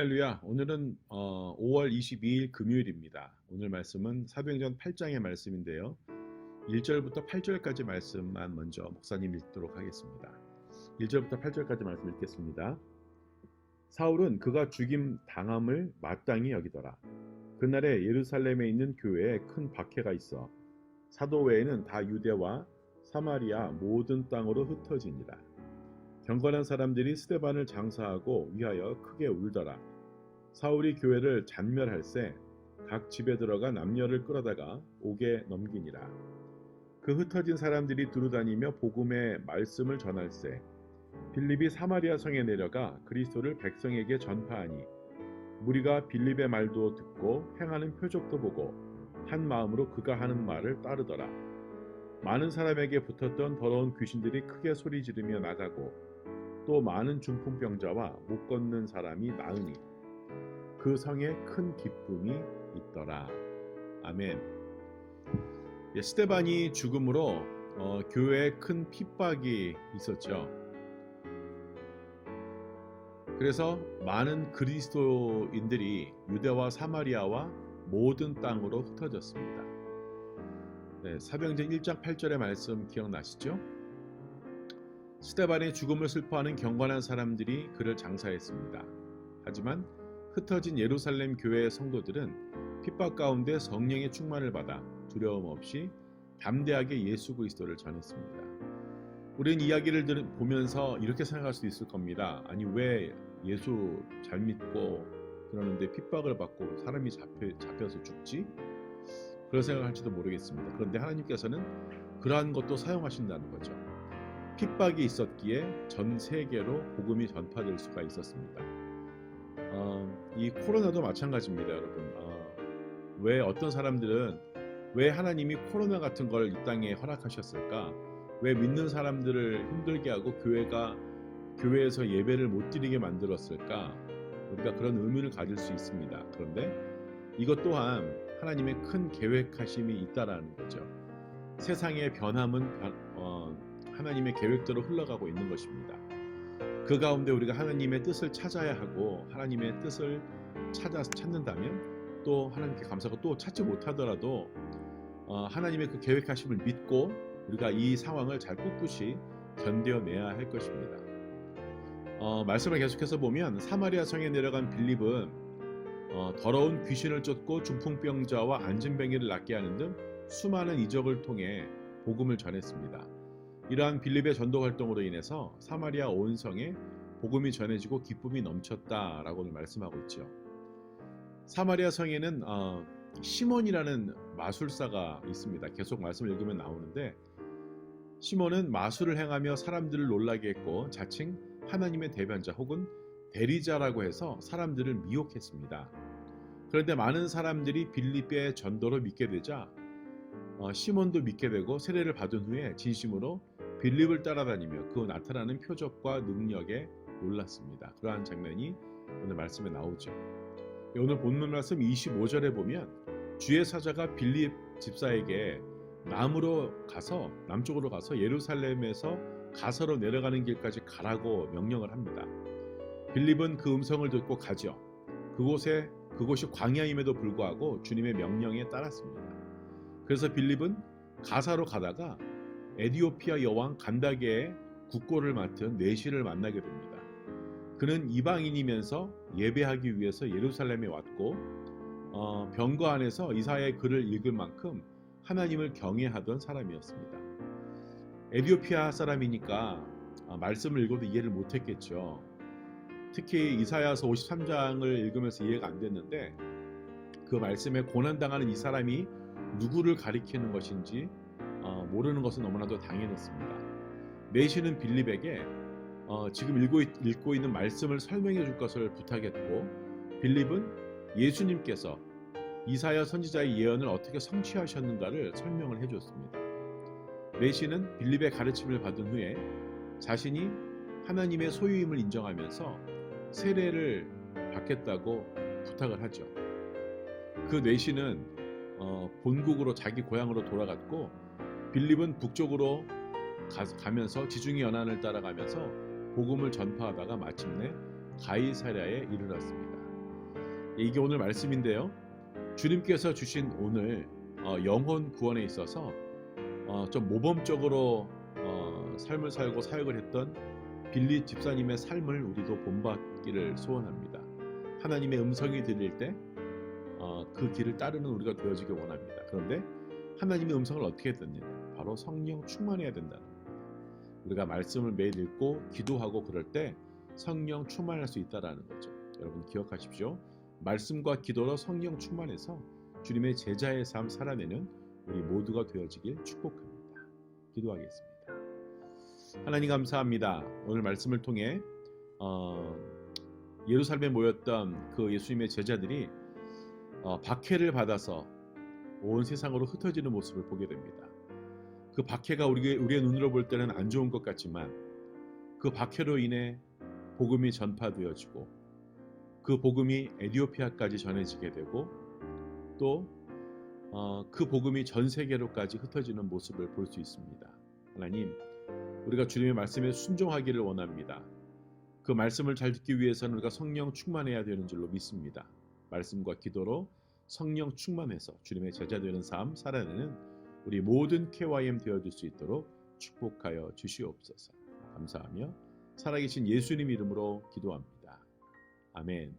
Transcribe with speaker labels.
Speaker 1: 할렐루야. 오늘은 5월 22일 금요일입니다. 오늘 말씀은 사도행전 8장의 말씀인데요. 1절부터 8절까지 말씀만 먼저 목사님 읽도록 하겠습니다. 1절부터 8절까지 말씀 읽겠습니다. 사울은 그가 죽임 당함을 마땅히 여기더라. 그날에 예루살렘에 있는 교회에 큰 박해가 있어 사도 외에는 다 유대와 사마리아 모든 땅으로 흩어지니라. 경건한 사람들이 스데반을 장사하고 위하여 크게 울더라. 사울이 교회를 잔멸할세 각 집에 들어가 남녀를 끌어다가 옥에 넘기니라. 그 흩어진 사람들이 두루다니며 복음의 말씀을 전할세 빌립이 사마리아 성에 내려가 그리스도를 백성에게 전파하니 무리가 빌립의 말도 듣고 행하는 표적도 보고 한 마음으로 그가 하는 말을 따르더라. 많은 사람에게 붙었던 더러운 귀신들이 크게 소리 지르며 나가고 또 많은 중풍병자와 못 걷는 사람이 나으니 그 성에 큰 기쁨이 있더라. 아멘. 스데반이 죽음으로 교회에 큰 핍박이 있었죠. 그래서 많은 그리스도인들이 유대와 사마리아와 모든 땅으로 흩어졌습니다. 사도행전 1장 8절의 말씀 기억나시죠? 스데반의 죽음을 슬퍼하는 경건한 사람들이 그를 장사했습니다. 하지만 흩어진 예루살렘 교회의 성도들은 핍박 가운데 성령의 충만을 받아 두려움 없이 담대하게 예수 그리스도를 전했습니다. 우리는 이야기를 보면서 이렇게 생각할 수 있을 겁니다. 아니 왜 예수 잘 믿고 그러는데 핍박을 받고 사람이 잡혀서 죽지? 그런 생각할지도 모르겠습니다. 그런데 하나님께서는 그러한 것도 사용하신다는 거죠. 핍박이 있었기에 전 세계로 복음이 전파될 수가 있었습니다. 이 코로나도 마찬가지입니다, 여러분. 왜 어떤 사람들은 왜 하나님이 코로나 같은 걸 이 땅에 허락하셨을까? 왜 믿는 사람들을 힘들게 하고 교회에서 예배를 못 드리게 만들었을까? 우리가 그런 의문을 가질 수 있습니다. 그런데 이것 또한 하나님의 큰 계획하심이 있다라는 거죠. 세상의 변함은 하나님의 계획대로 흘러가고 있는 것입니다. 그 가운데 우리가 하나님의 뜻을 찾아야 하고 하나님의 뜻을 찾는다면 또 하나님께 감사하고 또 찾지 못하더라도 하나님의 그 계획하심을 믿고 우리가 이 상황을 잘 꿋꿋이 견뎌내야 할 것입니다. 말씀을 계속해서 보면 사마리아 성에 내려간 빌립은 더러운 귀신을 쫓고 중풍병자와 안진뱅이를 낫게 하는 등 수많은 이적을 통해 복음을 전했습니다. 이러한 빌립의 전도 활동으로 인해서 사마리아 온 성에 복음이 전해지고 기쁨이 넘쳤다라고 말씀하고 있죠. 사마리아 성에는 시몬이라는 마술사가 있습니다. 계속 말씀을 읽으면 나오는데 시몬은 마술을 행하며 사람들을 놀라게 했고 자칭 하나님의 대변자 혹은 대리자라고 해서 사람들을 미혹했습니다. 그런데 많은 사람들이 빌립의 전도로 믿게 되자 시몬도 믿게 되고 세례를 받은 후에 진심으로 빌립을 따라다니며 그 나타나는 표적과 능력에 놀랐습니다. 그러한 장면이 오늘 말씀에 나오죠. 오늘 본문 말씀 25절에 보면 주의 사자가 빌립 집사에게 남쪽으로 가서 예루살렘에서 가서로 내려가는 길까지 가라고 명령을 합니다. 빌립은 그 음성을 듣고 가죠. 그곳이 광야임에도 불구하고 주님의 명령에 따랐습니다. 그래서 빌립은 가사로 가다가 에디오피아 여왕 간다게의 국고를 맡은 내시를 만나게 됩니다. 그는 이방인이면서 예배하기 위해서 예루살렘에 왔고 병거 안에서 이사야의 글을 읽을 만큼 하나님을 경외하던 사람이었습니다. 에디오피아 사람이니까 말씀을 읽어도 이해를 못했겠죠. 특히 이사야서 53장을 읽으면서 이해가 안 됐는데 그 말씀에 고난당하는 이 사람이 누구를 가리키는 것인지 모르는 것은 너무나도 당연했습니다. 내시는 빌립에게 지금 읽고 있는 말씀을 설명해 줄 것을 부탁했고 빌립은 예수님께서 이사야 선지자의 예언을 어떻게 성취하셨는가를 설명을 해줬습니다. 내시는 빌립의 가르침을 받은 후에 자신이 하나님의 소유임을 인정하면서 세례를 받겠다고 부탁을 하죠. 그 내시는 본국으로 자기 고향으로 돌아갔고 빌립은 북쪽으로 가면서 지중해 연안을 따라가면서 복음을 전파하다가 마침내 가이사랴에 이르렀습니다. 이게 오늘 말씀인데요. 주님께서 주신 오늘 영혼 구원에 있어서 좀 모범적으로 삶을 살고 사역을 했던 빌리 집사님의 삶을 우리도 본받기를 소원합니다. 하나님의 음성이 들릴 때 그 길을 따르는 우리가 되어지길 원합니다. 그런데 하나님의 음성을 어떻게 듣느냐? 바로 성령 충만해야 된다는 겁니다. 우리가 말씀을 매일 읽고 기도하고 그럴 때 성령 충만할 수 있다라는 거죠. 여러분 기억하십시오. 말씀과 기도로 성령 충만해서 주님의 제자의 삶 살아내는 우리 모두가 되어지길 축복합니다. 기도하겠습니다. 하나님 감사합니다. 오늘 말씀을 통해 예루살렘에 모였던 그 예수님의 제자들이 박해를 받아서 온 세상으로 흩어지는 모습을 보게 됩니다. 그 박해가 우리의 눈으로 볼 때는 안 좋은 것 같지만 그 박해로 인해 복음이 전파되어지고 그 복음이 에티오피아까지 전해지게 되고 또 그 복음이 전 세계로까지 흩어지는 모습을 볼 수 있습니다. 하나님, 우리가 주님의 말씀에 순종하기를 원합니다. 그 말씀을 잘 듣기 위해서는 우리가 성령 충만해야 되는 줄로 믿습니다. 말씀과 기도로 성령 충만해서 주님의 제자 되는 삶 살아내는 우리 모든 KYM 되어줄 수 있도록 축복하여 주시옵소서. 감사하며 살아계신 예수님 이름으로 기도합니다. 아멘.